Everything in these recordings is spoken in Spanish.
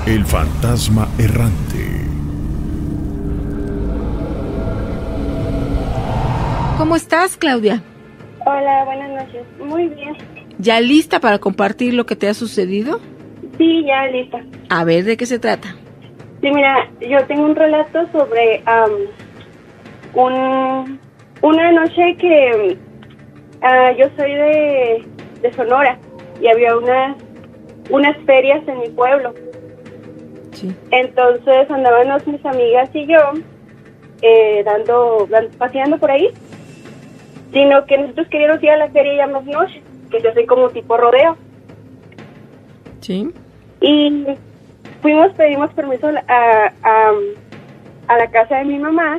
El fantasma errante. ¿Cómo estás, Claudia? Hola, buenas noches. Muy bien. ¿Ya lista para compartir lo que te ha sucedido? Sí, ya lista. A ver, ¿de qué se trata? Sí, mira, yo tengo un relato sobre una noche que yo soy de Sonora y había unas ferias en mi pueblo. Sí. Entonces andábamos mis amigas y yo paseando por ahí, sino que nosotros queríamos ir a la feria ya más noche, que yo soy como tipo rodeo. Sí. Y pedimos permiso a la casa de mi mamá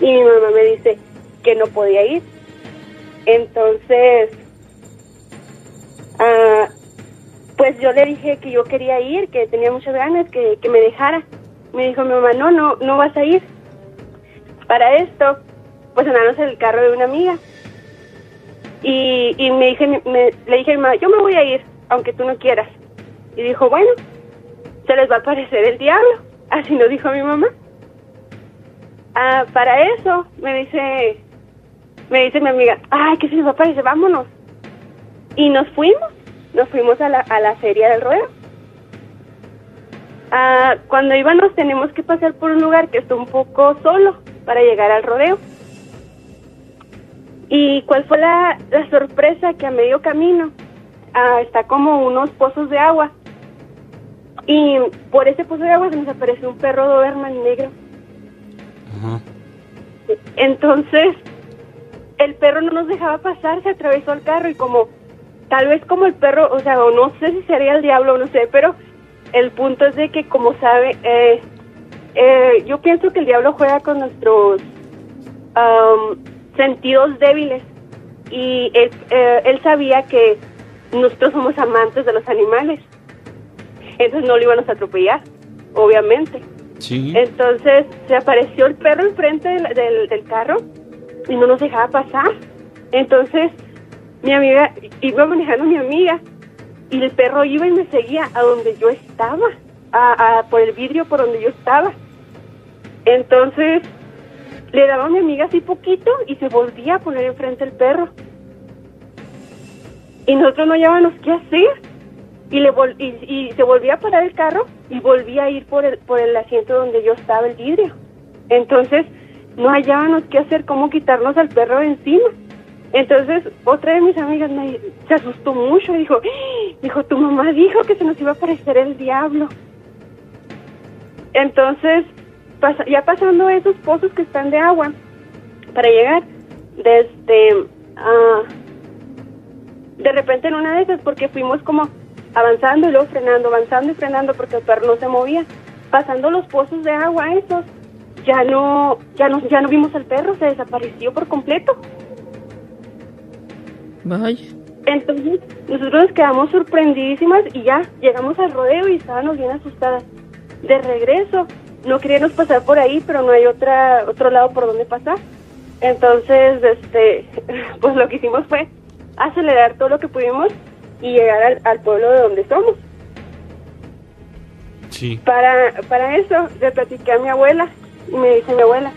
y mi mamá me dice que no podía ir. Entonces, pues yo le dije que yo quería ir, que tenía muchas ganas, que me dejara. Me dijo mi mamá, no vas a ir. Para esto, pues andamos en el carro de una amiga. Y le dije a mi mamá, yo me voy a ir, aunque tú no quieras. Y dijo, bueno, se les va a aparecer el diablo. Así nos dijo mi mamá. Para eso, me dice mi amiga, ay, que se les va a aparecer, vámonos. Y nos fuimos a la feria del rodeo. Cuando íbamos tenemos que pasar por un lugar que está un poco solo para llegar al rodeo. ¿Y cuál fue la sorpresa? Que a medio camino está como unos pozos de agua. Y por ese pozo de agua se nos apareció un perro Doberman negro. Ajá. Entonces, el perro no nos dejaba pasar, se atravesó al carro y tal vez como el perro, o sea, o no sé si sería el diablo, no sé, pero el punto es de que, como sabe, yo pienso que el diablo juega con nuestros sentidos débiles y él sabía que nosotros somos amantes de los animales. Entonces no lo íbamos a atropellar, obviamente. Sí. Entonces se apareció el perro enfrente del carro y no nos dejaba pasar. Entonces mi amiga, iba manejando mi amiga y el perro iba y me seguía a donde yo estaba, por el vidrio por donde yo estaba. Entonces le daba a mi amiga así poquito y se volvía a poner enfrente el perro. Y nosotros no hallábamos qué hacer. Y se volvía a parar el carro y volvía a ir por el asiento donde yo estaba, el vidrio. Entonces no hallábamos qué hacer, cómo quitarnos al perro de encima. Entonces otra de mis amigas se asustó mucho y dijo, tu mamá dijo que se nos iba a aparecer el diablo. Entonces, ya pasando esos pozos que están de agua, para llegar, de repente en una de esas, porque fuimos como avanzando y luego frenando, avanzando y frenando porque el perro no se movía. Pasando los pozos de agua esos, ya no vimos al perro, se desapareció por completo. Vaya. Entonces nosotros nos quedamos sorprendidísimas y ya llegamos al rodeo y estábamos bien asustadas. De regreso, no queríamos pasar por ahí, pero no hay otro lado por donde pasar. Entonces, pues lo que hicimos fue acelerar todo lo que pudimos y llegar al pueblo de donde somos. Sí. Para eso le platiqué a mi abuela y me dice mi abuela,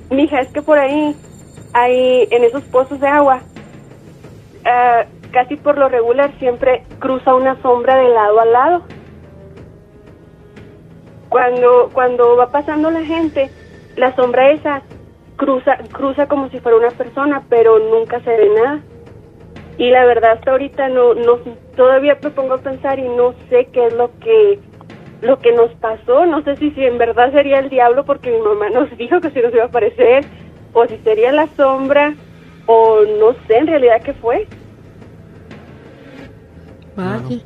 mija, es que por ahí hay, en esos pozos de agua, casi por lo regular siempre cruza una sombra de lado a lado. Cuando va pasando la gente, la sombra esa cruza como si fuera una persona, pero nunca se ve nada. Y la verdad hasta ahorita no todavía me pongo a pensar y no sé qué es lo que nos pasó. No sé si en verdad sería el diablo, porque mi mamá nos dijo que se nos iba a aparecer, o si sería la sombra, o no sé en realidad qué fue. Vaya.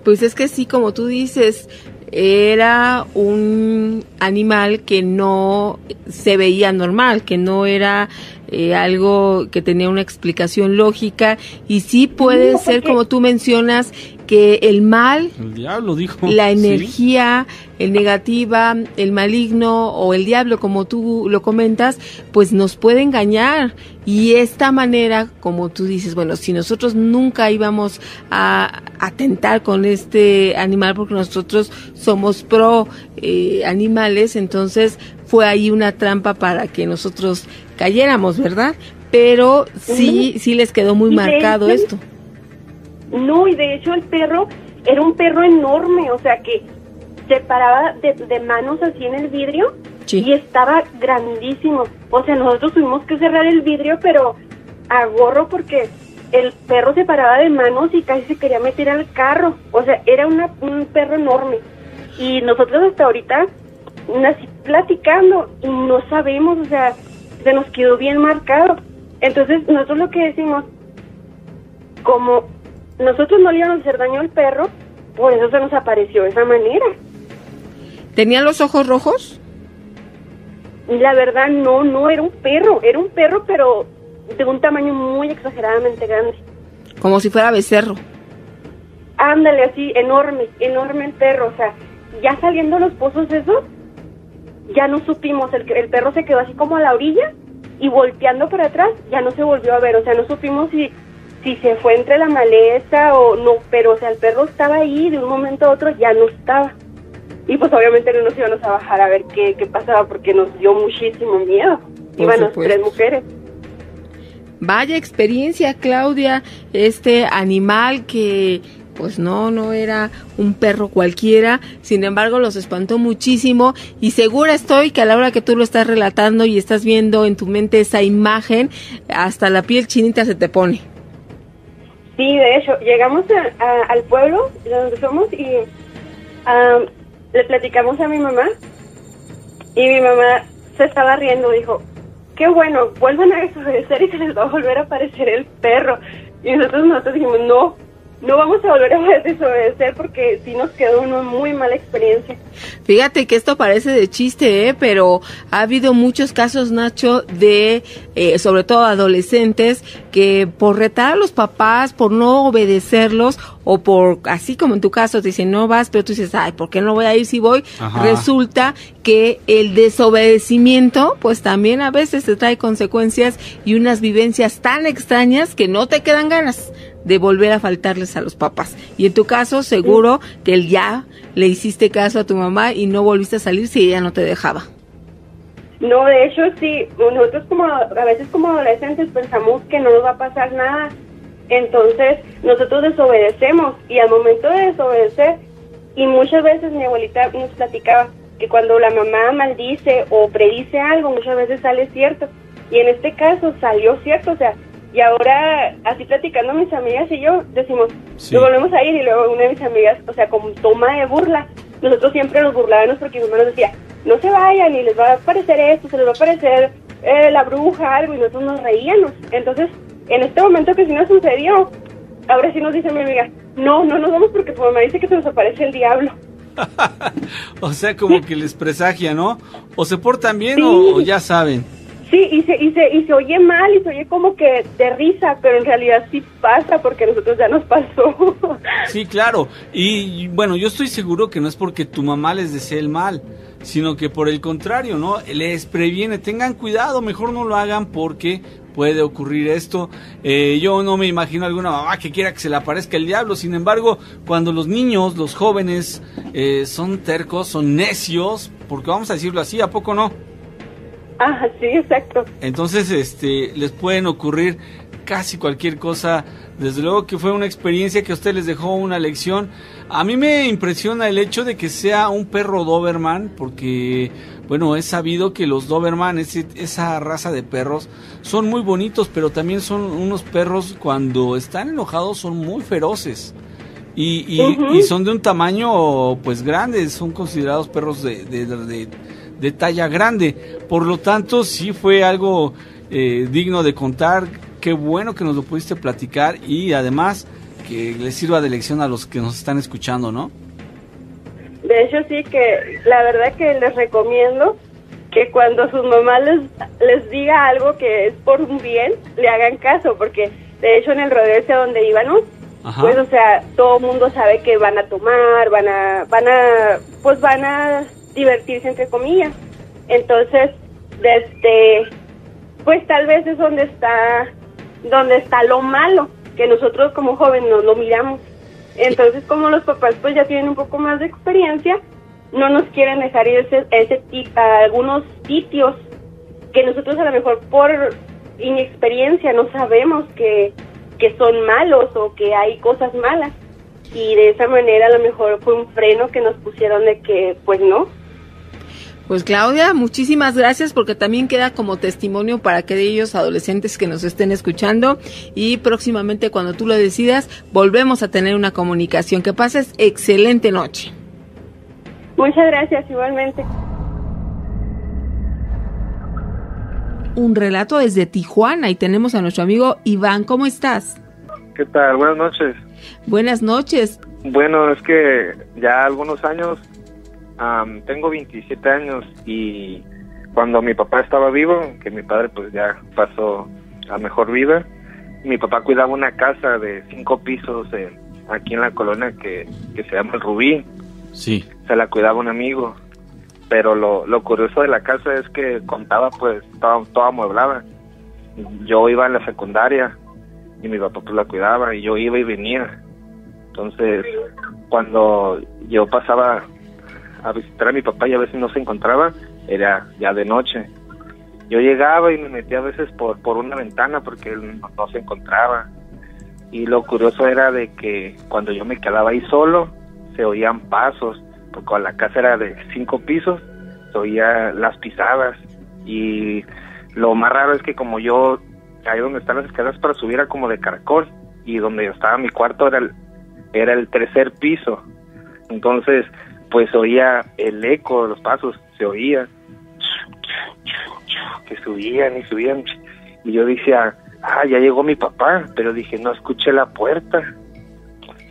Pues es que sí, como tú dices, era un animal que no se veía normal, que no era algo que tenía una explicación lógica, y sí puede ser, como tú mencionas, que el mal, el diablo dijo, la energía, el negativa, el maligno o el diablo, como tú lo comentas, pues nos puede engañar. Y esta manera, como tú dices, bueno, si nosotros nunca íbamos a atentar con este animal porque nosotros somos pro animales, entonces fue ahí una trampa para que nosotros cayéramos, ¿verdad? Pero sí les quedó muy marcado esto. No, y de hecho el perro era un perro enorme, o sea que se paraba de manos así en el vidrio, sí, y estaba grandísimo. O sea, nosotros tuvimos que cerrar el vidrio, pero a gorro, porque el perro se paraba de manos y casi se quería meter al carro. O sea, era un perro enorme. Y nosotros hasta ahorita, así platicando, y no sabemos, o sea, se nos quedó bien marcado. Entonces, nosotros lo que decimos, como nosotros no le íbamos a hacer daño al perro, por eso se nos apareció de esa manera. ¿Tenía los ojos rojos? La verdad, no, era un perro, pero de un tamaño muy exageradamente grande. Como si fuera becerro. Ándale, así, enorme el perro, o sea, ya saliendo los pozos esos, ya no supimos, el perro se quedó así como a la orilla, y volteando para atrás, ya no se volvió a ver, o sea, no supimos si se fue entre la maleza o no, pero o sea, el perro estaba ahí, de un momento a otro ya no estaba. Y pues obviamente no nos íbamos a bajar a ver qué pasaba, porque nos dio muchísimo miedo. Íbamos 3 mujeres. Vaya experiencia, Claudia, este animal que pues no era un perro cualquiera, sin embargo los espantó muchísimo, y segura estoy que a la hora que tú lo estás relatando y estás viendo en tu mente esa imagen, hasta la piel chinita se te pone. Sí, de hecho, llegamos al pueblo donde somos y le platicamos a mi mamá, y mi mamá se estaba riendo, dijo, qué bueno, vuelvan a desobedecer y se les va a volver a aparecer el perro. Y nosotros dijimos, no vamos a volver a desobedecer, porque sí nos quedó una muy mala experiencia. Fíjate que esto parece de chiste, pero ha habido muchos casos, Nacho, de sobre todo adolescentes, que por retar a los papás, por no obedecerlos, o por, así como en tu caso, te dicen no vas, pero tú dices, ay, ¿por qué no voy a ir si voy? Ajá. Resulta que el desobedecimiento, pues también a veces te trae consecuencias y unas vivencias tan extrañas que no te quedan ganas de volver a faltarles a los papás. Y en tu caso, seguro que ya le hiciste caso a tu mamá y no volviste a salir si ella no te dejaba. No, de hecho sí, nosotros a veces como adolescentes pensamos que no nos va a pasar nada, entonces nosotros desobedecemos, y al momento de desobedecer, y muchas veces mi abuelita nos platicaba que cuando la mamá maldice o predice algo, muchas veces sale cierto, y en este caso salió cierto, o sea, y ahora, así platicando mis amigas y yo, decimos, sí, nos volvemos a ir, y luego una de mis amigas, o sea, como toma de burla, nosotros siempre nos burlábamos porque mi mamá nos decía, no se vayan, y les va a aparecer esto, se les va a aparecer la bruja, algo, y nosotros nos reíamos. Entonces, en este momento que sí nos sucedió, ahora sí nos dice mi amiga, no nos vamos porque tu mamá dice que se nos aparece el diablo. O sea, como que les presagia, ¿no? O se portan bien, sí, o ya saben. Sí, y se oye mal, y se oye como que de risa, pero en realidad sí pasa, porque a nosotros ya nos pasó. Sí, claro, y bueno, yo estoy seguro que no es porque tu mamá les desee el mal, sino que por el contrario, ¿no? Les previene, tengan cuidado, mejor no lo hagan porque puede ocurrir esto. Yo no me imagino alguna mamá que quiera que se le aparezca el diablo, sin embargo, cuando los niños, los jóvenes, son tercos, son necios, porque vamos a decirlo así, ¿a poco no? Ah, sí, exacto. Entonces, les pueden ocurrir casi cualquier cosa. Desde luego que fue una experiencia que a usted les dejó una lección. A mí me impresiona el hecho de que sea un perro Doberman, porque, bueno, es sabido que los Doberman, esa raza de perros, son muy bonitos, pero también son unos perros, cuando están enojados, son muy feroces. Y son de un tamaño, pues, grande, son considerados perros de talla grande. Por lo tanto, sí fue algo digno de contar. Qué bueno que nos lo pudiste platicar, y además que les sirva de lección a los que nos están escuchando, ¿no? De hecho, sí, que la verdad que les recomiendo que cuando sus mamás les diga algo que es por un bien, le hagan caso, porque de hecho en el rodeo ese donde íbamos, Ajá. Pues, o sea, todo el mundo sabe que van a tomar, van a divertirse, entre comillas. Entonces, pues tal vez es donde está lo malo, que nosotros como jóvenes no lo miramos. Entonces, como los papás pues ya tienen un poco más de experiencia, no nos quieren dejar ir a algunos sitios que nosotros a lo mejor por inexperiencia no sabemos que son malos o que hay cosas malas. Y de esa manera a lo mejor fue un freno que nos pusieron de que pues no. Pues Claudia, muchísimas gracias, porque también queda como testimonio para aquellos adolescentes que nos estén escuchando, y próximamente cuando tú lo decidas volvemos a tener una comunicación. Que pases excelente noche. Muchas gracias, igualmente. Un relato desde Tijuana y tenemos a nuestro amigo Iván. ¿Cómo estás? ¿Qué tal? Buenas noches. Buenas noches. Bueno, es que ya algunos años, tengo 27 años, y cuando mi papá estaba vivo, que mi padre pues ya pasó a mejor vida, mi papá cuidaba una casa de 5 pisos aquí en la colonia que se llama El Rubí. Sí. Se la cuidaba un amigo, pero lo curioso de la casa es que contaba pues toda amueblada. Yo iba en la secundaria y mi papá pues la cuidaba, y yo iba y venía. Entonces, cuando yo pasaba a visitar a mi papá y a veces no se encontraba, era ya de noche. Yo llegaba y me metía a veces por una ventana porque él no se encontraba. Y lo curioso era de que cuando yo me quedaba ahí solo, se oían pasos, porque la casa era de 5 pisos, se oían las pisadas. Y lo más raro es que como yo, ahí donde están las escaleras para subir era como de caracol, y donde estaba mi cuarto era el 3er piso. Entonces, pues oía el eco de los pasos, se oía que subían y subían, y yo decía, ya llegó mi papá, pero dije, no escuché la puerta.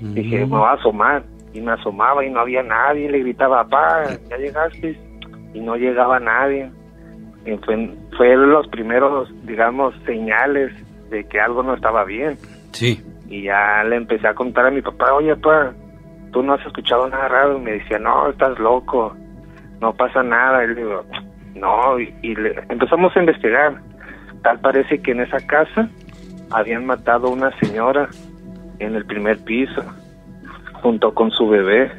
Dije, me voy a asomar, y me asomaba y no había nadie, le gritaba, papá, ya llegaste, y no llegaba nadie. Y fue los primeros, digamos, señales de que algo no estaba bien. Sí. Y ya le empecé a contar a mi papá, oye, papá, ¿tú no has escuchado nada raro? Y me decía, no, estás loco, no pasa nada. Y le digo, no, y empezamos a investigar. Tal parece que en esa casa habían matado a una señora en el 1er piso, junto con su bebé.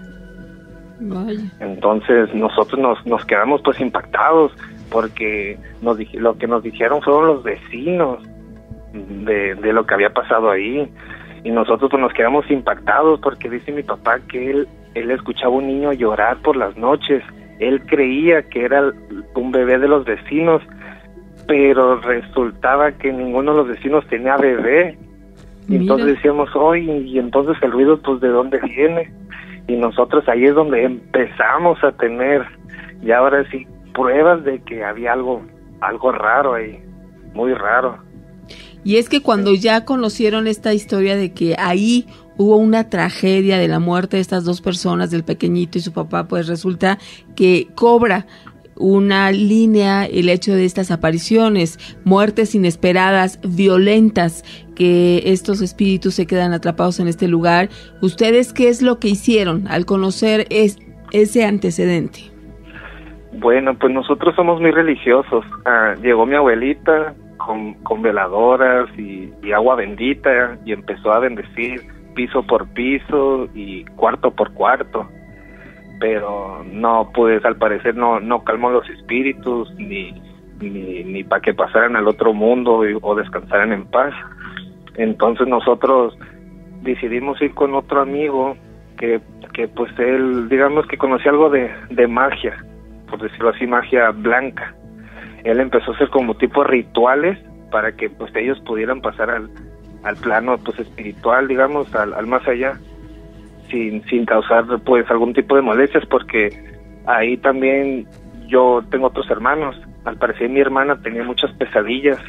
Vaya. Entonces nosotros nos quedamos pues impactados, porque lo que nos dijeron fueron los vecinos de lo que había pasado ahí. Y nosotros pues nos quedamos impactados, porque dice mi papá que él escuchaba un niño llorar por las noches. Él creía que era un bebé de los vecinos, pero resultaba que ninguno de los vecinos tenía bebé. Y entonces decíamos, y entonces el ruido pues ¿de dónde viene? Y nosotros ahí es donde empezamos a tener, y ahora sí, pruebas de que había algo raro ahí, muy raro. Y es que cuando ya conocieron esta historia de que ahí hubo una tragedia de la muerte de estas 2 personas, del pequeñito y su papá, pues resulta que cobra una línea el hecho de estas apariciones, muertes inesperadas, violentas, que estos espíritus se quedan atrapados en este lugar. ¿Ustedes qué es lo que hicieron al conocer ese antecedente? Bueno, pues nosotros somos muy religiosos. Llegó mi abuelita con veladoras y agua bendita, y empezó a bendecir piso por piso y cuarto por cuarto. Pero no, pues al parecer no calmó los espíritus, ni para que pasaran al otro mundo o descansaran en paz. Entonces nosotros decidimos ir con otro amigo que pues él, digamos que conocía algo de magia, por decirlo así, magia blanca. Él empezó a hacer como tipo rituales para que pues ellos pudieran pasar al plano pues espiritual, digamos, al más allá, sin causar pues algún tipo de molestias, porque ahí también yo tengo otros hermanos. Al parecer mi hermana tenía muchas pesadillas,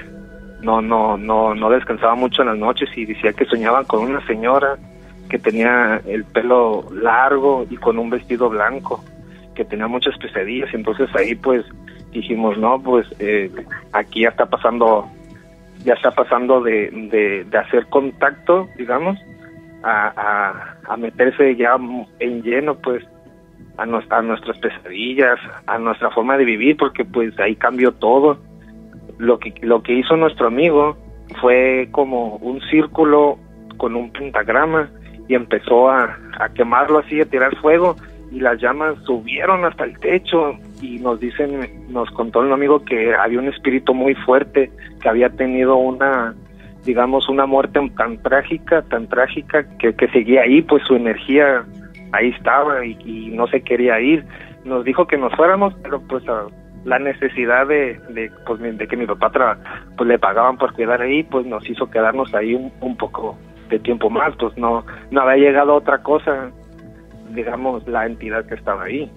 no descansaba mucho en las noches, y decía que soñaban con una señora que tenía el pelo largo y con un vestido blanco, que tenía muchas pesadillas. Entonces ahí pues dijimos, no, pues aquí ya está pasando de hacer contacto, digamos, a meterse ya en lleno, pues, a nuestras pesadillas, a nuestra forma de vivir, porque pues ahí cambió todo. Lo que hizo nuestro amigo fue como un círculo con un pentagrama y empezó a quemarlo así, a tirar fuego, y las llamas subieron hasta el techo, y nos contó el amigo que había un espíritu muy fuerte que había tenido una muerte tan trágica que seguía ahí, pues su energía ahí estaba y no se quería ir. Nos dijo que nos fuéramos, pero pues la necesidad de que mi papá pues le pagaban por quedar ahí, pues nos hizo quedarnos ahí un poco de tiempo más. Pues no había llegado otra cosa, digamos, la entidad que estaba ahí,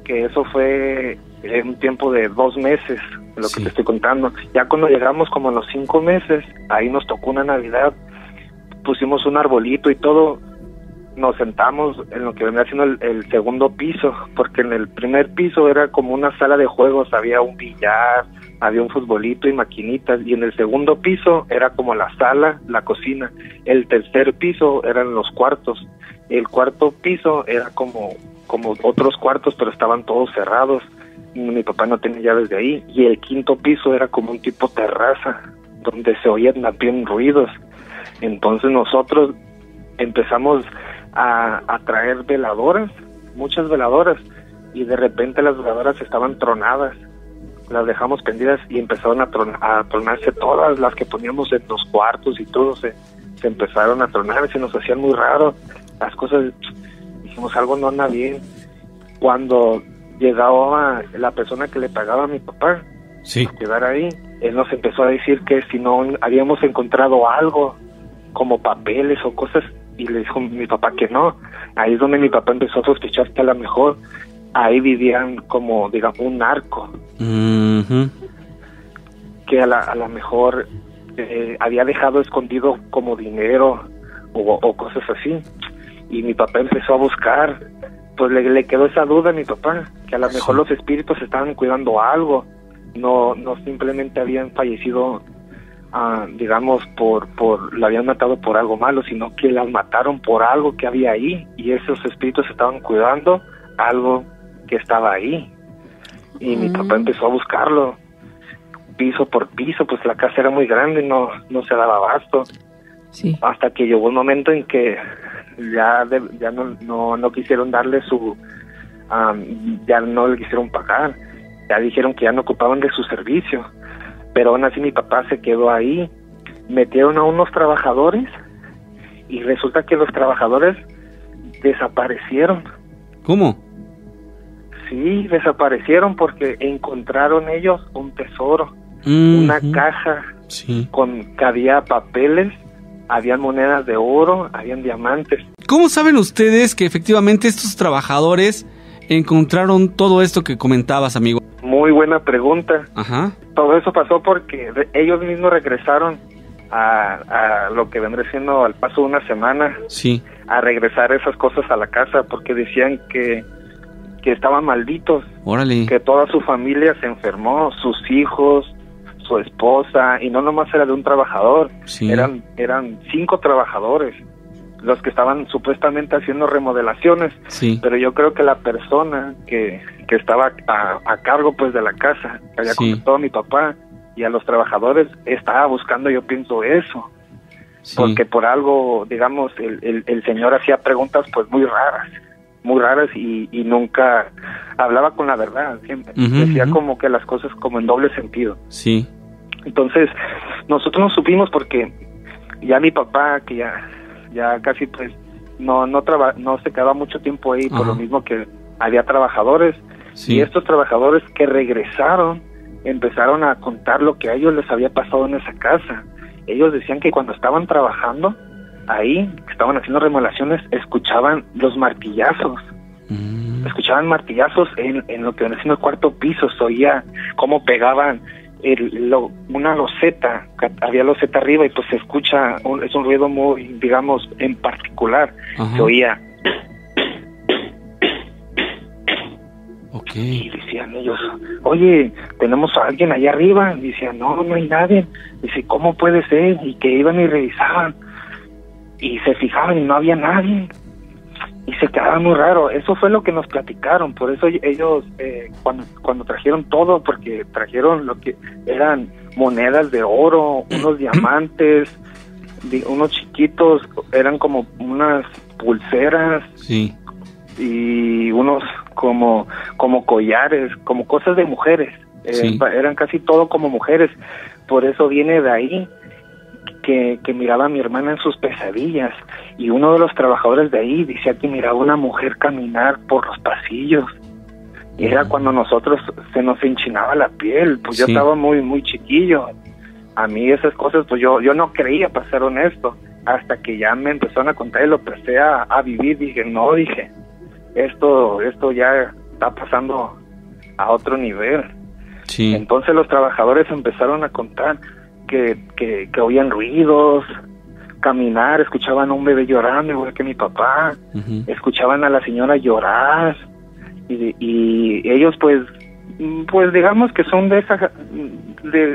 que eso fue en un tiempo de 2 meses, lo que te estoy contando. Ya cuando llegamos como a los 5 meses, ahí nos tocó una Navidad, pusimos un arbolito y todo, nos sentamos en lo que venía siendo el segundo piso, porque en el primer piso era como una sala de juegos, había un billar, había un futbolito y maquinitas, y en el segundo piso era como la sala, la cocina. El tercer piso eran los cuartos, el cuarto piso era como otros cuartos, pero estaban todos cerrados, mi papá no tenía llaves de ahí, y el quinto piso era como un tipo terraza, donde se oían también ruidos. Entonces nosotros empezamos a traer veladoras, muchas veladoras, y de repente las veladoras estaban tronadas, las dejamos prendidas y empezaron a tronarse todas las que poníamos en los cuartos, y todo se empezaron a tronar, se nos hacían muy raro las cosas. Dijimos, algo no anda bien. Cuando llegaba la persona que le pagaba a mi papá a quedar ahí, él nos empezó a decir que si no habíamos encontrado algo como papeles o cosas, y le dijo mi papá que no. Ahí es donde mi papá empezó a sospechar que a lo mejor ahí vivían como, digamos, un narco, que a lo mejor había dejado escondido como dinero o cosas así. Y mi papá empezó a buscar, pues le quedó esa duda a mi papá, que a lo mejor los espíritus estaban cuidando algo, no simplemente habían fallecido, digamos, la habían matado por algo malo, sino que las mataron por algo que había ahí, y esos espíritus estaban cuidando algo que estaba ahí. Y mi papá empezó a buscarlo piso por piso, pues la casa era muy grande, no se daba abasto. Sí. Hasta que llegó un momento en que ya no quisieron darle ya no le quisieron pagar, ya dijeron que ya no ocupaban de su servicio, pero aún así mi papá se quedó ahí. Metieron a unos trabajadores y resulta que los trabajadores desaparecieron. ¿Cómo? Sí, desaparecieron porque encontraron ellos un tesoro, una caja que había papeles, habían monedas de oro, habían diamantes. ¿Cómo saben ustedes que efectivamente estos trabajadores encontraron todo esto que comentabas, amigo? Muy buena pregunta. Ajá. Todo eso pasó porque ellos mismos regresaron a lo que vendría siendo al paso de una semana, a regresar esas cosas a la casa, porque decían que estaban malditos. Órale. Que toda su familia se enfermó, sus hijos, su esposa, y no nomás era de un trabajador, eran 5 trabajadores los que estaban supuestamente haciendo remodelaciones, pero yo creo que la persona que estaba a cargo pues de la casa, que había contactado a mi papá y a los trabajadores, estaba buscando, yo pienso eso, porque por algo, digamos, el señor hacía preguntas pues muy raras y nunca hablaba con la verdad, siempre decía como que las cosas como en doble sentido. Sí. Entonces, nosotros nos supimos porque ya mi papá, que ya casi pues no se quedaba mucho tiempo ahí, por lo mismo que había trabajadores, y estos trabajadores que regresaron empezaron a contar lo que a ellos les había pasado en esa casa. Ellos decían que cuando estaban trabajando ahí, que estaban haciendo remodelaciones, escuchaban los martillazos. Escuchaban martillazos en lo que venía siendo el cuarto piso, se oía cómo pegaban una loseta, había loseta arriba, y pues se escucha, es un ruido muy, digamos, en particular. Se oía. Y decían ellos, oye, tenemos a alguien allá arriba. Y decían, no hay nadie. Dice, ¿cómo puede ser? Y que iban y revisaban. y se fijaban y no había nadie. Y se quedaba muy raro. Eso fue lo que nos platicaron. Por eso ellos, cuando trajeron todo, porque trajeron lo que eran monedas de oro, unos diamantes, unos chiquitos, eran como unas pulseras, Sí. y unos como collares, como cosas de mujeres. Sí. Eran casi todo como mujeres. Por eso viene de ahí que miraba a mi hermana en sus pesadillas, y uno de los trabajadores de ahí decía que miraba una mujer caminar por los pasillos, y era cuando nosotros se nos enchinaba la piel. Pues yo Sí. estaba muy chiquillo. A mí esas cosas, pues yo no creía, para ser honesto, hasta que ya me empezaron a contar y lo empecé a vivir. Dije, esto ya está pasando a otro nivel. Sí. Entonces los trabajadores empezaron a contar que oían ruidos, caminar, escuchaban a un bebé llorando igual que mi papá, Ujú. escuchaban a la señora llorar, y ellos pues digamos que son de esa,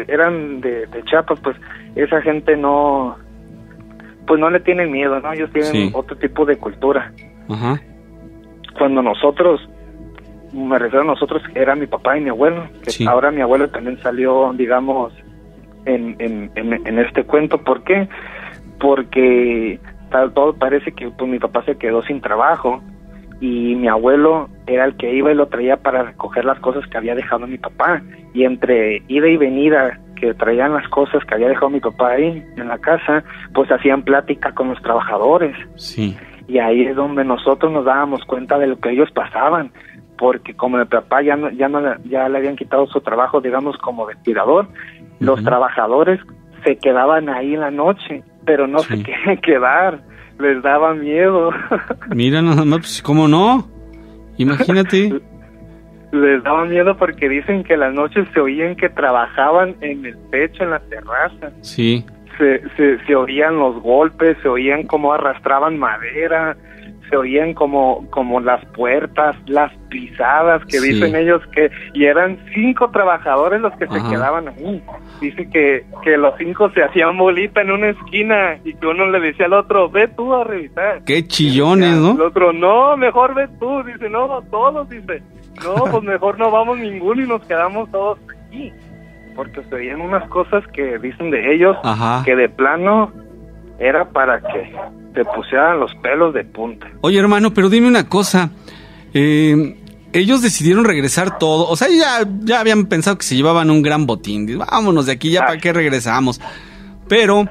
eran de Chiapas, pues esa gente no le tienen miedo, ¿no? Ellos tienen Sí. otro tipo de cultura. Ajá. Cuando nosotros, me refiero a nosotros, era mi papá y mi abuelo, que Sí. ahora mi abuelo también salió, digamos, en este cuento. ¿Por qué? Porque todo parece que pues mi papá se quedó sin trabajo, y mi abuelo era el que iba y lo traía para recoger las cosas que había dejado mi papá, y entre ida y venida que traían las cosas que había dejado mi papá ahí en la casa, pues hacían plática con los trabajadores. Sí. Y ahí es donde nosotros nos dábamos cuenta de lo que ellos pasaban, porque como mi papá ya le habían quitado su trabajo, digamos, como vestidor, los trabajadores se quedaban ahí en la noche, pero no Sí. se querían quedar, les daba miedo. Mira nada más, pues, ¿cómo no? Imagínate. Les daba miedo porque dicen que las noches se oían que trabajaban en el techo, en la terraza. Sí. Se oían los golpes, se oían como arrastraban madera, se oían como las puertas, las pisadas, que Sí. dicen ellos y eran 5 trabajadores los que se Ajá. quedaban ahí. Dice que los 5 se hacían bolita en una esquina, y que uno le decía al otro, ve tú a revisar. Qué chillones, El ¿no? otro, no, mejor ve tú. Dice, no, todos, dice, no, pues mejor no vamos ninguno y nos quedamos todos aquí. Porque se veían unas cosas que dicen de ellos, Ajá. que de plano era para que te pusieran los pelos de punta. Oye, hermano, pero dime una cosa. Ellos decidieron regresar todo. O sea, ya habían pensado que se llevaban un gran botín. Dice, vámonos de aquí, ya para qué regresamos. Pero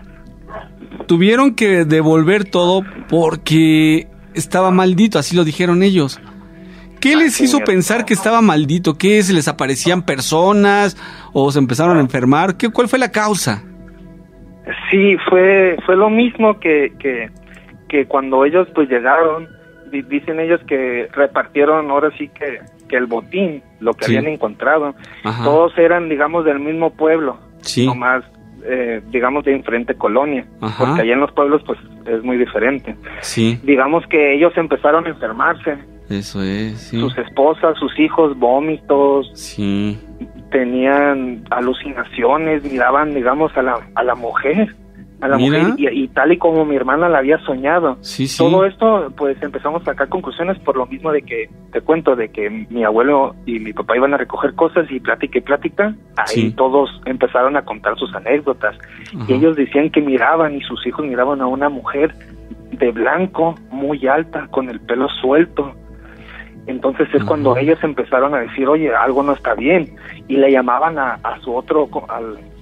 tuvieron que devolver todo porque estaba maldito, así lo dijeron ellos. ¿Qué les hizo pensar que estaba maldito? ¿Qué? ¿Se les aparecían personas o se empezaron a enfermar? ¿Cuál fue la causa? Sí, fue lo mismo que cuando ellos pues llegaron. Dicen ellos que repartieron ahora sí que el botín, lo que Sí. habían encontrado. Ajá. Todos eran, digamos, del mismo pueblo, Sí. nomás, digamos, de diferente colonia, Ajá. porque allá en los pueblos pues es muy diferente. Sí, Digamos que ellos empezaron a enfermarse, eso es, sí. sus esposas, sus hijos, vómitos, Sí, tenían alucinaciones, miraban, digamos, a la mujer, Mira. mujer, y tal y como mi hermana la había soñado. sí, sí. Todo esto, pues empezamos a sacar conclusiones por lo mismo de que, te cuento, de que mi abuelo y mi papá iban a recoger cosas y plática, ahí Sí. todos empezaron a contar sus anécdotas. Ajá. Y ellos decían que miraban, y sus hijos miraban a una mujer de blanco, muy alta, con el pelo suelto. Entonces es cuando ellos empezaron a decir, oye, algo no está bien, y le llamaban a su otro,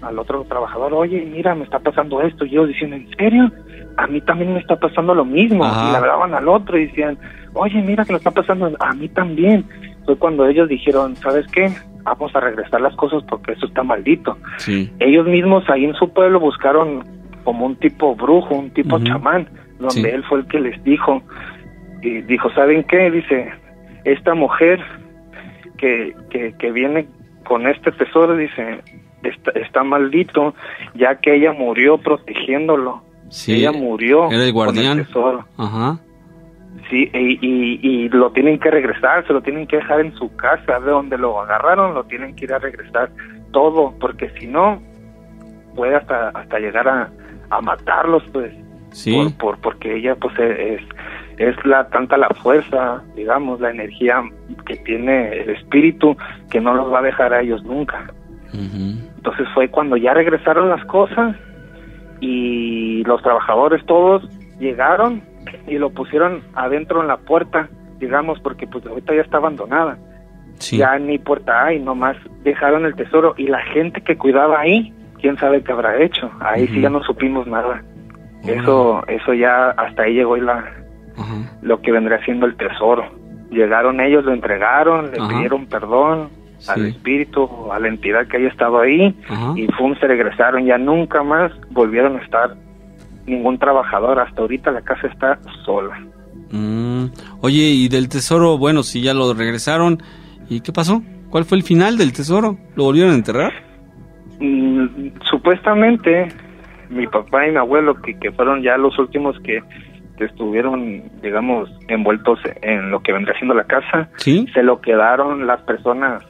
al otro trabajador, oye, mira, me está pasando esto, y ellos decían, ¿en serio? A mí también me está pasando lo mismo. Ajá. Y le hablaban al otro y decían, oye, mira que lo está pasando a mí también. Fue cuando ellos dijeron, ¿sabes qué? Vamos a regresar las cosas porque eso está maldito. Sí, Ellos mismos ahí en su pueblo buscaron como un tipo brujo, un tipo chamán, donde Sí. él fue el que les dijo, y dijo, ¿saben qué? Dice, esta mujer que viene con este tesoro, dice, está maldito, ya que ella murió protegiéndolo. sí. Ella murió Era el con guardián. el tesoro. Ajá. Sí, y lo tienen que regresar, se lo tienen que dejar en su casa, de donde lo agarraron, lo tienen que ir a regresar todo, porque si no, puede hasta llegar a matarlos, pues. Sí. Porque ella pues es tanta la fuerza, digamos, la energía que tiene el espíritu, que no los va a dejar a ellos nunca. Entonces fue cuando ya regresaron las cosas y los trabajadores todos llegaron y lo pusieron adentro en la puerta, digamos, porque pues ahorita ya está abandonada. Sí. Ya ni puerta hay, nomás dejaron el tesoro, y la gente que cuidaba ahí, quién sabe qué habrá hecho. Ahí sí ya no supimos nada. Eso ya hasta ahí llegó lo que vendría siendo el tesoro. Llegaron ellos, lo entregaron, le pidieron perdón al espíritu, a la entidad que haya estado ahí, y se regresaron. Ya nunca más volvieron a estar ningún trabajador. Hasta ahorita la casa está sola. Oye, y del tesoro, bueno, si ya lo regresaron, ¿y qué pasó? ¿Cuál fue el final del tesoro? ¿Lo volvieron a enterrar? Supuestamente mi papá y mi abuelo, que fueron ya los últimos que estuvieron, digamos, envueltos en lo que vendría siendo la casa, ¿sí? Se lo quedaron las personas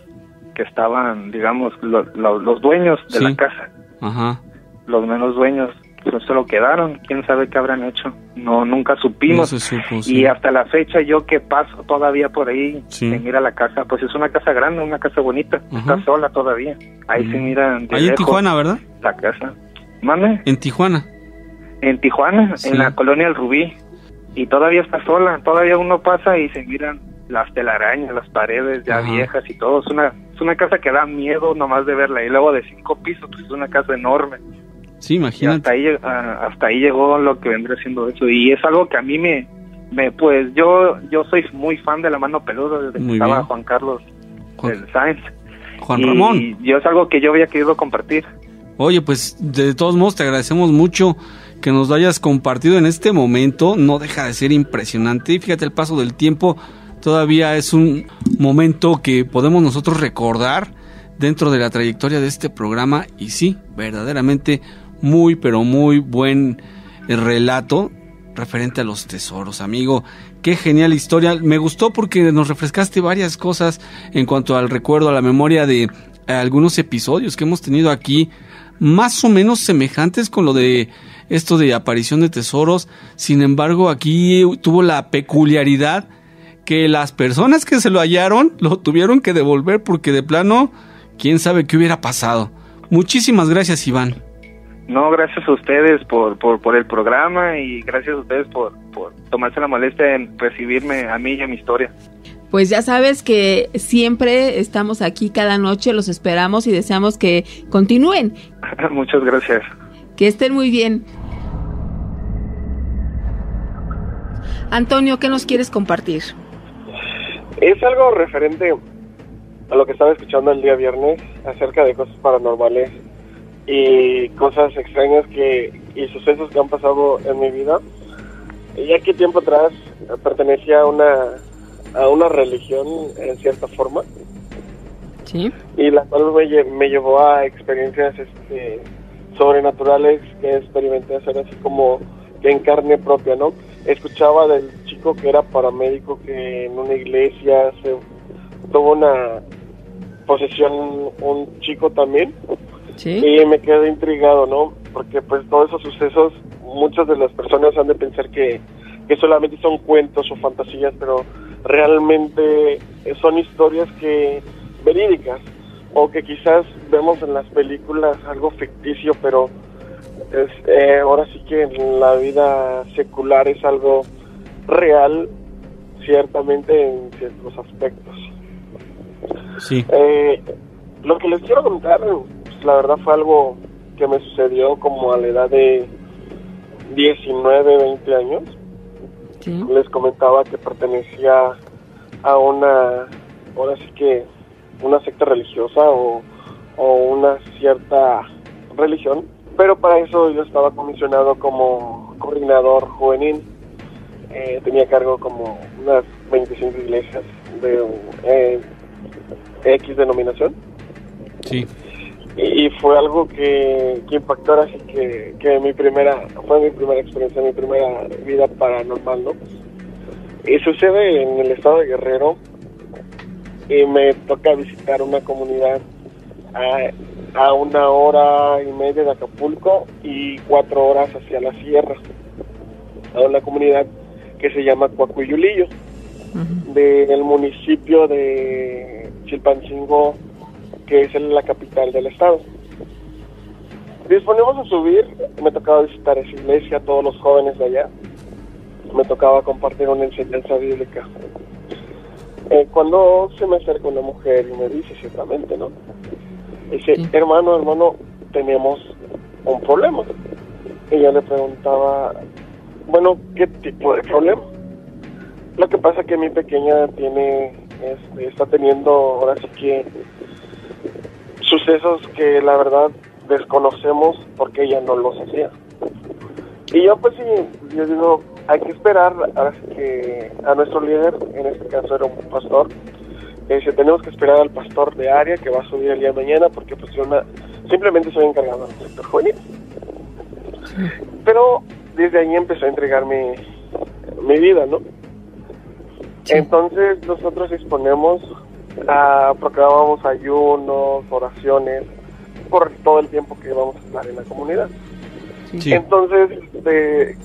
que estaban, digamos, los dueños de la casa. Los menos dueños se lo quedaron. Quién sabe qué habrán hecho. Nunca supimos. No se supo, sí. Y hasta la fecha, yo que paso todavía por ahí, se mira la casa. Pues es una casa grande, una casa bonita. Está sola todavía. Ahí se mira de ahí lejos, en Tijuana, ¿verdad? La casa. ¿Mande? En Tijuana. En Tijuana, en la colonia El Rubí. Y todavía está sola. Todavía uno pasa y se miran las telarañas, las paredes ya viejas y todo. Es una casa que da miedo nomás de verla. Y luego de 5 pisos, pues es una casa enorme. Sí, imagínate. Y hasta ahí llegó lo que vendría siendo eso. Y es algo que a mí pues yo soy muy fan de La Mano Peluda desde que estaba Juan Carlos Sáenz. Juan Ramón. Y yo es algo que yo había querido compartir. Oye, pues de todos modos te agradecemos mucho que nos lo hayas compartido en este momento. No deja de ser impresionante. Y fíjate, el paso del tiempo todavía es un momento que podemos nosotros recordar dentro de la trayectoria de este programa. Y sí, verdaderamente muy, pero muy buen relato referente a los tesoros, amigo. Qué genial historia. Me gustó porque nos refrescaste varias cosas en cuanto al recuerdo, a la memoria de algunos episodios que hemos tenido aquí, más o menos semejantes con lo de esto de aparición de tesoros. Sin embargo, aquí tuvo la peculiaridad que las personas que se lo hallaron lo tuvieron que devolver, porque de plano, quién sabe qué hubiera pasado. Muchísimas gracias, Iván. No, gracias a ustedes por el programa, y gracias a ustedes por tomarse la molestia en recibirme a mí y a mi historia. Pues ya sabes que siempre estamos aquí cada noche, los esperamos y deseamos que continúen. Muchas gracias. Que estén muy bien. Antonio, ¿qué nos quieres compartir? Es algo referente a lo que estaba escuchando el día viernes acerca de cosas paranormales y cosas extrañas y sucesos que han pasado en mi vida. Ya que tiempo atrás pertenecía a una religión en cierta forma, sí, y la cual me llevó a experiencias sobrenaturales que experimenté hacer así como que en carne propia, ¿no? Escuchaba del chico que era paramédico que en una iglesia se tuvo una posesión un chico también. ¿sí? Y me quedé intrigado, ¿no? Porque pues todos esos sucesos, muchas de las personas han de pensar que solamente son cuentos o fantasías, pero realmente son historias verídicas, o que quizás vemos en las películas algo ficticio, pero ahora sí que en la vida secular es algo real, ciertamente en ciertos aspectos. Sí. Lo que les quiero contar, pues, la verdad fue algo que me sucedió como a la edad de 19, 20 años. Sí. Les comentaba que pertenecía a ahora sí que una secta religiosa o una cierta religión, pero para eso yo estaba comisionado como coordinador juvenil. Tenía a cargo como unas 25 iglesias de X denominación. Sí. Y fue algo que impactó, así que fue mi primera experiencia, mi primera vida paranormal, ¿no? Y sucede en el estado de Guerrero, y me toca visitar una comunidad a 1 hora y media de Acapulco y 4 horas hacia la sierra. a una comunidad que se llama Coacuiyulillo, del municipio de Chilpancingo, que es la capital del estado. Disponemos a subir, me tocaba visitar esa iglesia, todos los jóvenes de allá, me tocaba compartir una enseñanza bíblica. Cuando se me acerca una mujer y me dice ciertamente, ¿no? Dice, sí. hermano, tenemos un problema. Y yo le preguntaba, bueno, ¿qué tipo de problema? Lo que pasa es que mi pequeña está teniendo ahora sí que sucesos que la verdad desconocemos porque ella no los hacía. Y yo pues sí, yo digo, hay que esperar ahora sí que a nuestro líder, en este caso era un pastor, tenemos que esperar al pastor de área que va a subir el día de mañana porque pues yo simplemente soy encargado del sector juvenil. Pero desde ahí empezó a entregar mi vida, ¿no? Sí. Entonces nosotros disponemos, proclamábamos ayunos, oraciones, por todo el tiempo que vamos a estar en la comunidad. Sí. Entonces,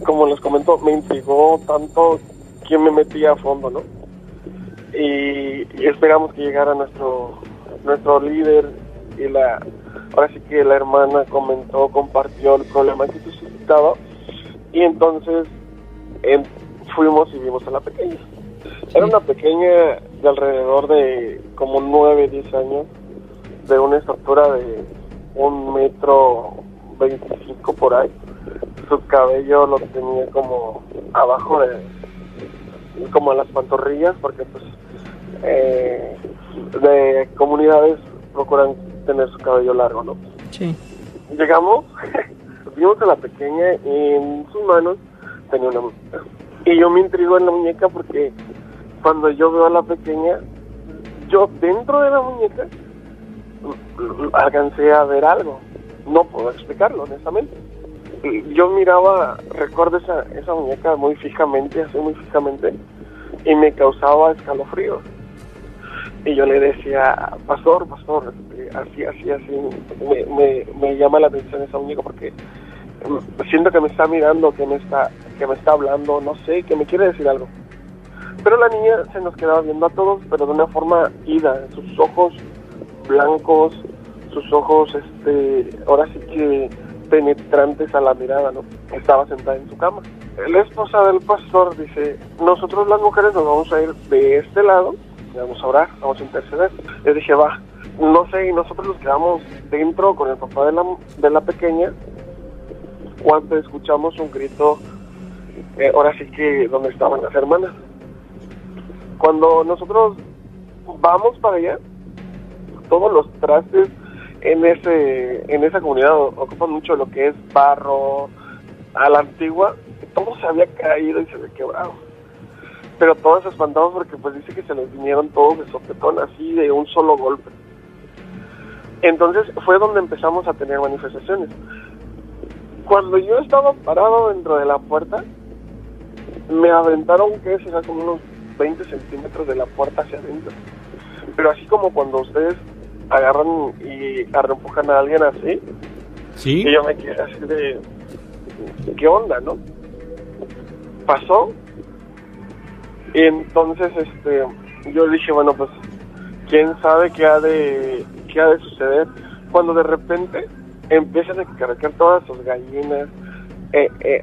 como les comento, me intrigó tanto que me metí a fondo, ¿no? Y esperamos que llegara nuestro líder y ahora sí que la hermana compartió el problema que suscitaba y entonces fuimos y vimos a la pequeña. Era una pequeña de alrededor de como 9, 10 años, de una estatura de 1,25 m por ahí. Su cabello lo tenía como abajo como a las pantorrillas, porque pues de comunidades procuran tener su cabello largo, ¿no? Sí. Llegamos, vimos a la pequeña y en sus manos tenía una muñeca. Y yo me intrigo en la muñeca porque cuando yo veo a la pequeña, yo dentro de la muñeca alcancé a ver algo. No puedo explicarlo, honestamente. Yo recuerdo esa muñeca muy fijamente, y me causaba escalofríos. Y yo le decía, pastor, así, me llama la atención esa muñeca porque siento que me está mirando, que me está hablando, no sé, que me quiere decir algo. Pero la niña se nos quedaba viendo a todos, pero de una forma ida, sus ojos blancos, sus ojos, ahora sí que penetrantes a la mirada, ¿no? Estaba sentada en su cama. La esposa del pastor dice, nosotros las mujeres nos vamos a ir de este lado, y vamos a orar, vamos a interceder. Le dije, va, no sé, y nosotros nos quedamos dentro con el papá de la pequeña, cuando escuchamos un grito, ahora sí que donde estaban las hermanas. Cuando nosotros vamos para allá, todos los trastes en esa comunidad ocupan mucho lo que es barro a la antigua, todo se había caído y se había quebrado, pero todos espantados porque pues dice que se les vinieron todos de sopetón, así de un solo golpe. Entonces fue donde empezamos a tener manifestaciones. Cuando yo estaba parado dentro de la puerta, me aventaron, que será como unos 20 centímetros de la puerta hacia adentro, pero así como cuando ustedes agarran y empujan a alguien así, ¿sí? Y yo me quedé así de ¿qué onda, no? Pasó y entonces yo dije, bueno, pues quién sabe qué ha de suceder, cuando de repente empiezan a cargar todas sus gallinas.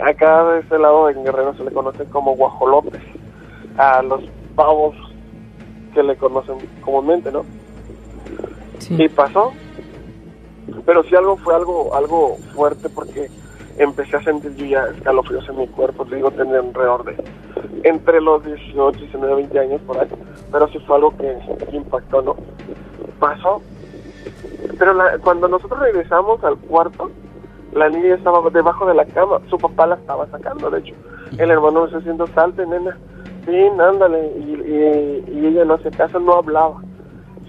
Acá de este lado en Guerrero se le conoce como guajolotes a los pavos que le conocen comúnmente, ¿no? Sí. Y pasó, pero sí fue algo fuerte porque empecé a sentir yo ya escalofríos en mi cuerpo. Digo, tenía alrededor de entre los 18, 19, 20 años por ahí, pero sí fue algo que impactó, ¿no? Pasó, pero cuando nosotros regresamos al cuarto, la niña estaba debajo de la cama, su papá la estaba sacando, de hecho. El hermano me está diciendo, salte, nena, sí, ándale, y ella no hacía caso, no hablaba,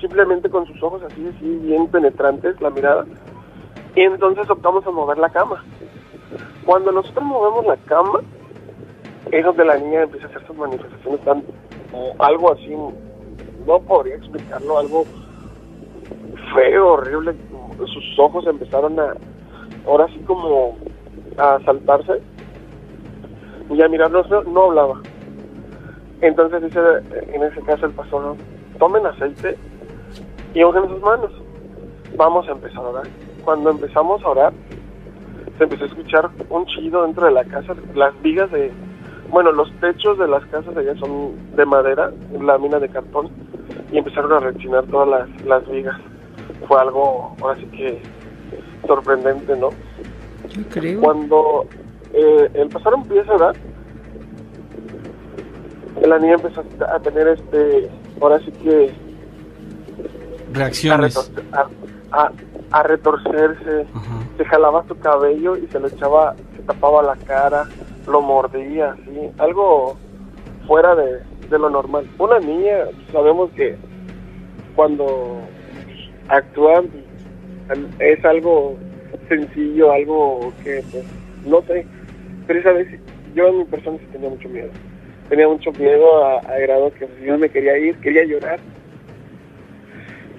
simplemente con sus ojos así bien penetrantes, la mirada. Y entonces optamos a mover la cama. Cuando nosotros movemos la cama, es donde la niña empieza a hacer sus manifestaciones, algo así, no podría explicarlo, algo feo, horrible. Sus ojos empezaron ahora sí como a saltarse, y a mirarnos no hablaba. Entonces dice, en ese caso el pastor, tomen aceite y unjan sus manos. Vamos a empezar a orar. Cuando empezamos a orar, se empezó a escuchar un chillido dentro de la casa. Las vigas los techos de las casas allá son de madera, lámina de cartón, y empezaron a rechinar todas las vigas. Fue algo, ahora sí que, sorprendente, ¿no? Yo creo. Cuando el pastor empieza a orar, la niña empezó a tener ahora sí que reacciones, a retorcerse. ajá, Se jalaba su cabello y se tapaba la cara, lo mordía, así, algo fuera de lo normal. Una niña, sabemos que cuando actúan es algo sencillo, algo que, pues, no sé, pero esa vez yo en mi persona sí tenía mucho miedo. Tenía mucho miedo a grado que yo me quería ir, quería llorar.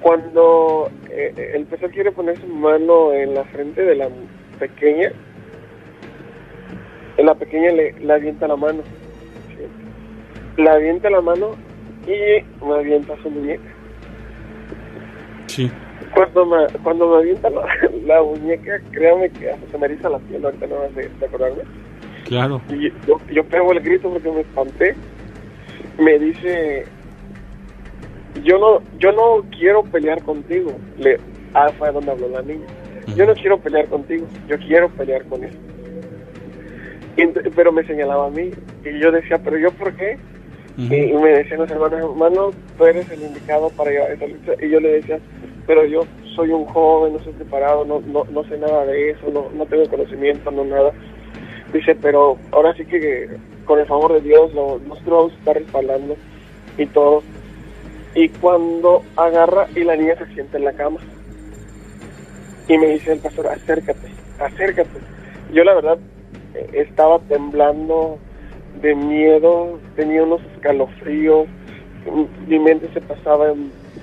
Cuando el profesor quiere poner su mano en la frente de la pequeña, la pequeña le avienta la mano. ¿Sí? Le avienta la mano y me avienta su muñeca. sí, Cuando me avienta la muñeca, créame que hasta se me eriza la piel ahorita no más de acordarme. claro, Y yo pego el grito porque me espanté. Me dice, yo no quiero pelear contigo. Fue donde habló la niña. Yo no quiero pelear contigo, yo quiero pelear con él. Pero me señalaba a mí y yo decía, ¿pero yo por qué? uh-huh, Y me decían los hermanos, tú eres el indicado para llevar esa lucha. Y yo le decía, pero yo soy un joven, no soy preparado, no sé nada de eso, no tengo conocimiento, no nada. Dice, pero ahora sí que con el favor de Dios nosotros vamos a estar respaldando y todo. Y cuando agarra y la niña se sienta en la cama y me dice el pastor, acércate. Yo la verdad estaba temblando de miedo, tenía unos escalofríos, mi mente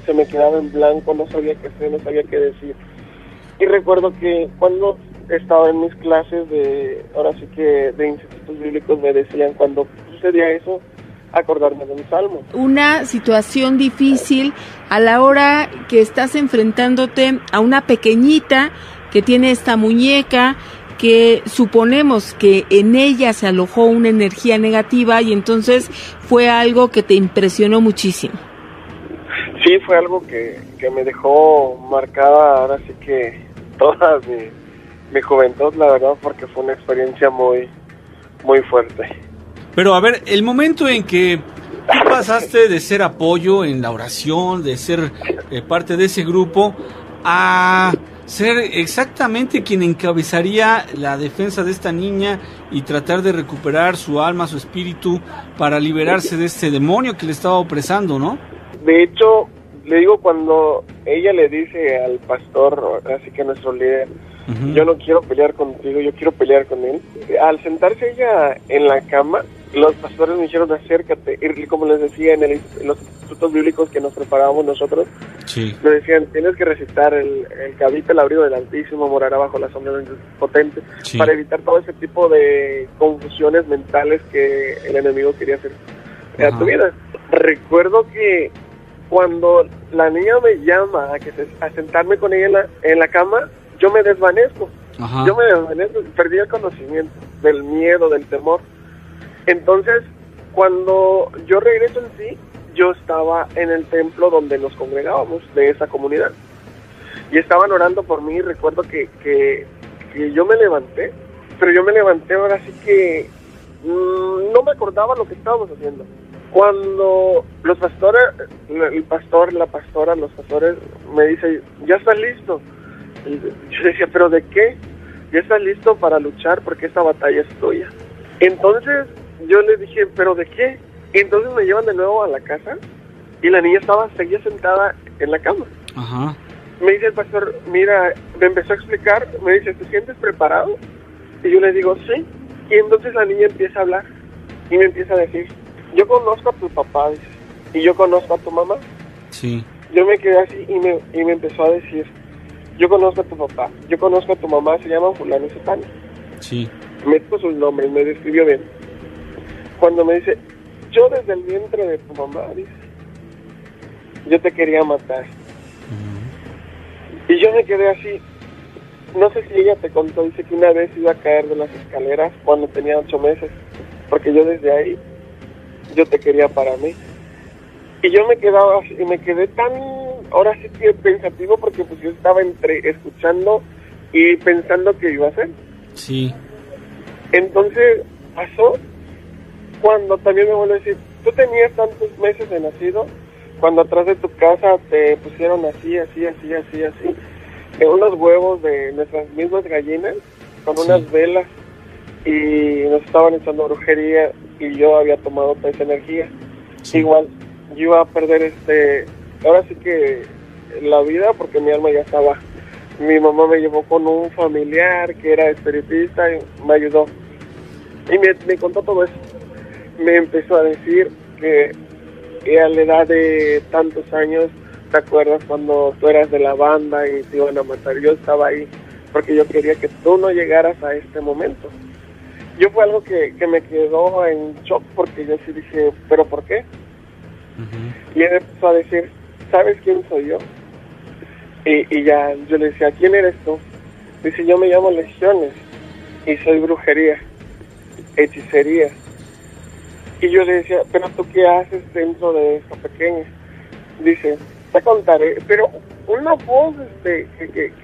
se me quedaba en blanco, no sabía qué hacer, no sabía qué decir. Y recuerdo que cuando estaba en mis clases ahora sí que de institutos bíblicos, me decían cuando sucedía eso, acordarme de un salmo. Una situación difícil a la hora que estás enfrentándote a una pequeñita que tiene esta muñeca, que suponemos que en ella se alojó una energía negativa y entonces fue algo que te impresionó muchísimo. Sí, fue algo que me dejó marcada ahora sí que toda mi juventud, la verdad, porque fue una experiencia muy, muy fuerte. Pero a ver, el momento en que tú pasaste de ser apoyo en la oración, de ser parte de ese grupo, a ser exactamente quien encabezaría la defensa de esta niña y tratar de recuperar su alma, su espíritu, para liberarse de este demonio que le estaba opresando, ¿no? De hecho, le digo, cuando ella le dice al pastor, así que a nuestro líder, uh-huh, yo no quiero pelear contigo, yo quiero pelear con él. Al sentarse ella en la cama, los pastores me dijeron, acércate. Y como les decía, en los institutos bíblicos que nos preparábamos nosotros, sí, nos decían, tienes que recitar el que habita el abrigo del Altísimo, morará bajo la sombra del Potente, sí, para evitar todo ese tipo de confusiones mentales que el enemigo quería hacer a tu vida. Recuerdo que cuando la niña me llama a sentarme con ella en la cama, yo me desvanezco. Ajá. Yo me desvanezco, perdí el conocimiento del miedo, del temor. Entonces, cuando yo regreso en sí, yo estaba en el templo donde nos congregábamos de esa comunidad. Y estaban orando por mí, y recuerdo que yo me levanté, pero yo me levanté ahora sí que no me acordaba lo que estábamos haciendo. Cuando los pastores, el pastor, la pastora, los pastores me dicen, ¿ya estás listo? Y yo decía, ¿pero de qué? ¿Ya estás listo para luchar? Porque esta batalla es tuya. Entonces yo les dije, ¿pero de qué? Y entonces me llevan de nuevo a la casa y la niña seguía sentada en la cama. Ajá. Me dice el pastor, mira, me empezó a explicar, me dice, ¿te sientes preparado? Y yo le digo, sí. Y entonces la niña empieza a hablar y me empieza a decir, yo conozco a tu papá, dice, y yo conozco a tu mamá. Sí. Yo me quedé así y me empezó a decir, yo conozco a tu papá, yo conozco a tu mamá, se llama fulano y sutano. Sí. Me puso sus nombres, me describió bien. cuando me dice, yo desde el vientre de tu mamá, dice, yo te quería matar. Y yo me quedé así. No sé si ella te contó, dice que una vez iba a caer de las escaleras cuando tenía 8 meses, porque yo desde ahí, yo te quería para mí. Y yo me quedaba así, y me quedé tan, ahora sí que pensativo, porque pues yo estaba entre escuchando y pensando qué iba a hacer. Sí. Entonces pasó cuando también me vuelve a decir, tú tenías tantos meses de nacido, cuando atrás de tu casa te pusieron así, unos huevos de nuestras mismas gallinas, con unas velas, y nos estaban echando brujería, y yo había tomado toda esa energía. Sí. Igual, yo iba a perder ahora sí que la vida, porque mi alma ya estaba. Mi mamá me llevó con un familiar que era espiritista y me ayudó. Y me contó todo eso. Me empezó a decir que a la edad de tantos años, ¿te acuerdas cuando tú eras de la banda y te iban a matar? Yo estaba ahí porque yo quería que tú no llegaras a este momento. Yo fue algo que me quedó en shock, porque yo sí dije, ¿pero por qué? Y él empezó a decir, ¿sabes quién soy yo? Y ya yo le decía, ¿quién eres tú? Dice, yo me llamo Legiones y soy brujería, hechicería. Y yo le decía, ¿pero tú qué haces dentro de esta pequeña? Dice, te contaré, pero una voz que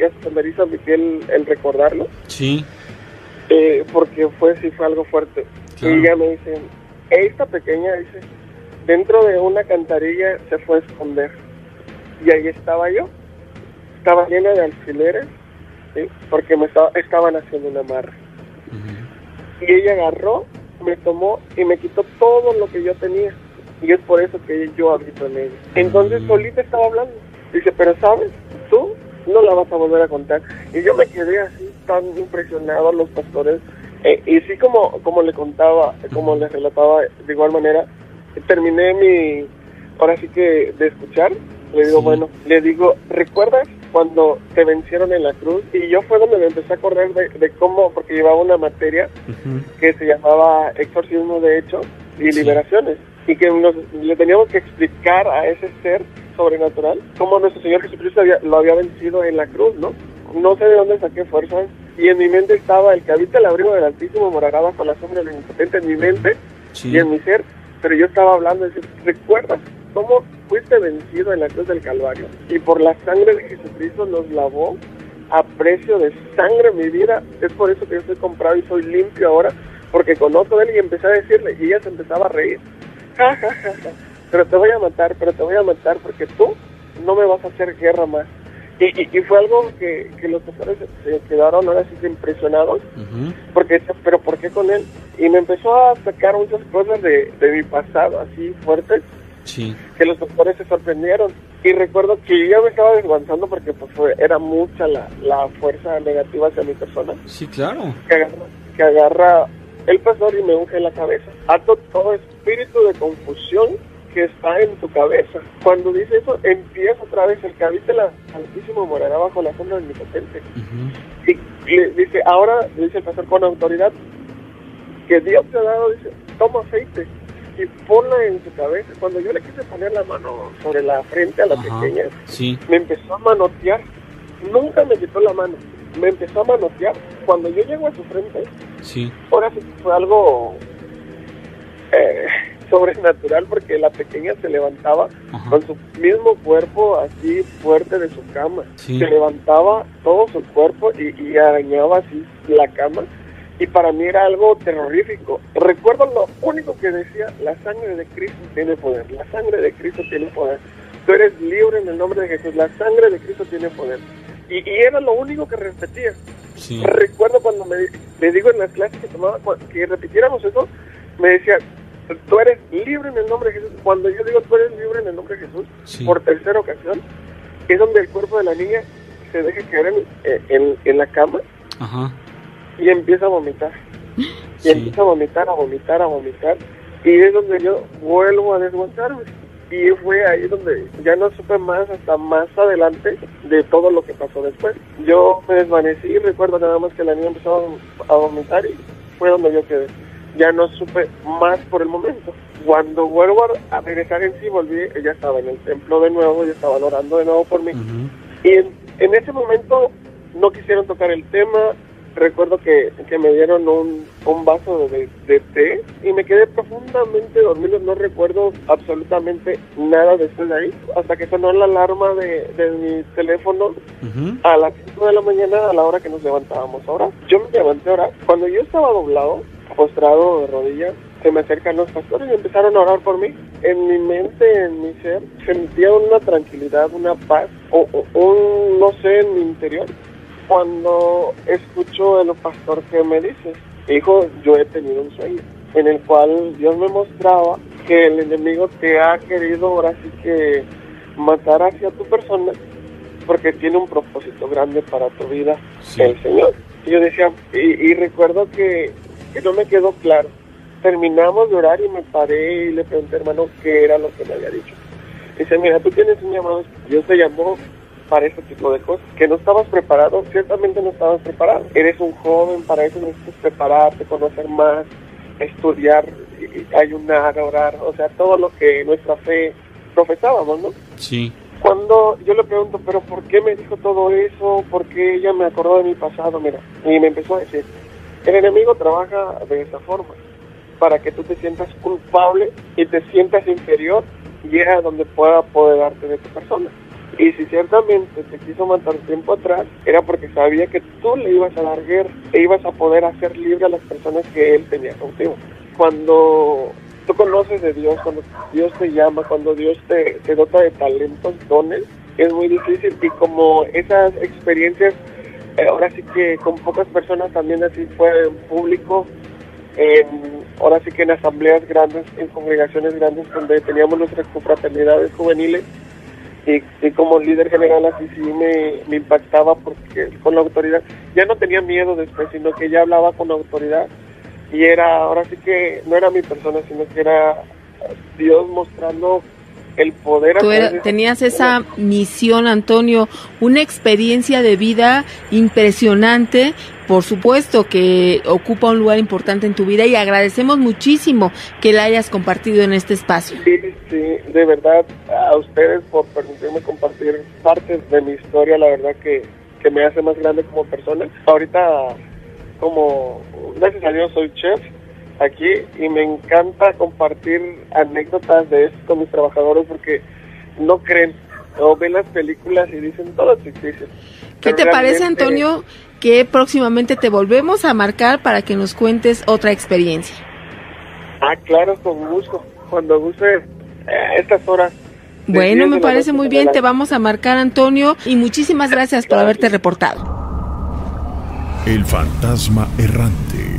hasta me hizo mi piel el recordarlo. Sí. Porque fue algo fuerte. Claro. Y ella me dice, esta pequeña, dice, dentro de una cantarilla se fue a esconder. Y ahí estaba yo. Estaba llena de alfileres, ¿sí? Porque estaban haciendo un amarre. Y ella agarró, me tomó y me quitó todo lo que yo tenía. Y es por eso que yo habito en ella. Entonces solita estaba hablando. Dice, pero ¿sabes? Tú no la vas a volver a contar. Y yo me quedé así, tan impresionado a los pastores. Y sí, como le contaba, como les relataba, de igual manera, terminé ahora sí que de escuchar. Le digo, bueno, le digo, ¿recuerdas cuando te vencieron en la cruz? Y yo fue donde me empecé a acordar de cómo, porque llevaba una materia que se llamaba exorcismo de hechos y liberaciones, y que le teníamos que explicar a ese ser sobrenatural cómo nuestro Señor Jesucristo lo había vencido en la cruz, ¿no? No sé de dónde saqué fuerzas, y en mi mente estaba, el que habita el abrigo del Altísimo morará bajo la sombra del Omnipotente, en mi mente y en mi ser. Pero yo estaba hablando, decir, ¿recuerdas cómo fuiste vencido en la cruz del Calvario? Y por la sangre de Jesucristo nos lavó a precio de sangre mi vida. Es por eso que yo estoy comprado y soy limpio ahora, porque conozco de él. Y empecé a decirle, y ella se empezaba a reír. Ja, ja, ja, ja. Pero te voy a matar, porque tú no me vas a hacer guerra más. Y fue algo que los pastores se quedaron ahora sí impresionados, porque decía, ¿pero por qué con él? Y me empezó a sacar muchas cosas de mi pasado, así fuertes, que los pastores se sorprendieron. Y recuerdo que yo me estaba desguanzando porque pues era mucha la fuerza negativa hacia mi persona. Sí, claro. Que agarra el pastor y me unge en la cabeza. Ato todo espíritu de confusión que está en tu cabeza. Cuando dice eso, empieza otra vez, el que habita el Altísimo morará bajo la sombra del Omnipotente. Y le dice, ahora, dice el pastor con autoridad, que Dios te ha dado, dice, toma aceite y ponla en su cabeza. Cuando yo le quise poner la mano sobre la frente a la pequeña, me empezó a manotear. Nunca me quitó la mano, me empezó a manotear. Cuando yo llego a su frente, ahora sí fue algo sobrenatural, porque la pequeña se levantaba con su mismo cuerpo así fuerte de su cama. Se levantaba todo su cuerpo y arañaba así la cama. Y para mí era algo terrorífico. Recuerdo lo único que decía, la sangre de Cristo tiene poder, la sangre de Cristo tiene poder. Tú eres libre en el nombre de Jesús, la sangre de Cristo tiene poder. Y era lo único que repetía. Recuerdo cuando le digo en las clases que tomaba, que repitiéramos eso, me decía, tú eres libre en el nombre de Jesús. Cuando yo digo tú eres libre en el nombre de Jesús, por tercera ocasión, es donde el cuerpo de la niña se deja caer en la cama. Y empieza a vomitar. Y empieza a vomitar. Y es donde yo vuelvo a desguanzarme. Y fue ahí donde ya no supe más hasta más adelante de todo lo que pasó después. Yo me desvanecí y recuerdo nada más que la niña empezó a vomitar y fue donde yo quedé. ya no supe más por el momento. Cuando vuelvo a regresar en sí, volví, ella estaba en el templo de nuevo, ella estaba orando de nuevo por mí. Y en ese momento no quisieron tocar el tema. Recuerdo que me dieron un vaso de té y me quedé profundamente dormido. No recuerdo absolutamente nada después de ahí, hasta que sonó la alarma de mi teléfono a las 5 de la mañana, a la hora que nos levantábamos a orar. Yo me levanté a orar. Cuando yo estaba doblado, postrado de rodillas, se me acercan los pastores y empezaron a orar por mí. En mi mente, en mi ser, sentía una tranquilidad, una paz, un no sé, en mi interior. Cuando escucho el pastor que me dice, hijo, yo he tenido un sueño en el cual Dios me mostraba que el enemigo te ha querido ahora sí que matar hacia tu persona porque tiene un propósito grande para tu vida, el Señor. Y yo decía, y recuerdo que no me quedó claro. Terminamos de orar y me paré y le pregunté, hermano, qué era lo que me había dicho. Dice, mira, tú tienes un llamado, Dios te llamó para ese tipo de cosas, que no estabas preparado, ciertamente no estabas preparado. Eres un joven, para eso necesitas prepararte, conocer más, estudiar, ayunar, orar, o sea, todo lo que nuestra fe profesábamos, ¿no? Sí. Cuando yo le pregunto, pero ¿por qué me dijo todo eso? ¿Por qué ella me acordó de mi pasado? Mira, y me empezó a decir, el enemigo trabaja de esa forma, para que tú te sientas culpable y te sientas inferior y es a donde pueda apoderarte de tu persona. Y si ciertamente te quiso matar tiempo atrás, era porque sabía que tú le ibas a dar guerra e ibas a poder hacer libre a las personas que él tenía cautivo. Cuando tú conoces de Dios, cuando Dios te llama, cuando Dios te dota de talentos, dones, es muy difícil. Y como esas experiencias, ahora sí que con pocas personas también así fue en público, ahora sí que en asambleas grandes, en congregaciones grandes donde teníamos nuestras confraternidades juveniles, y como líder general así sí me impactaba porque con la autoridad, ya no tenía miedo después, sino que ya hablaba con autoridad y era, ahora sí que no era mi persona, sino que era Dios mostrando el poder. Tú tenías esa misión, Antonio, una experiencia de vida impresionante, por supuesto que ocupa un lugar importante en tu vida y agradecemos muchísimo que la hayas compartido en este espacio. Sí, de verdad, a ustedes por permitirme compartir parte de mi historia, la verdad que me hace más grande como persona. Ahorita, como gracias a Dios soy chef aquí y me encanta compartir anécdotas de esto con mis trabajadores porque no creen o ven las películas y dicen todo es ficticio. ¿Qué te parece, Antonio, que próximamente te volvemos a marcar para que nos cuentes otra experiencia? Claro, con gusto, cuando guste estas horas. Bueno, me parece muy bien, te vamos a marcar, Antonio, y muchísimas gracias por haberte reportado. El fantasma errante.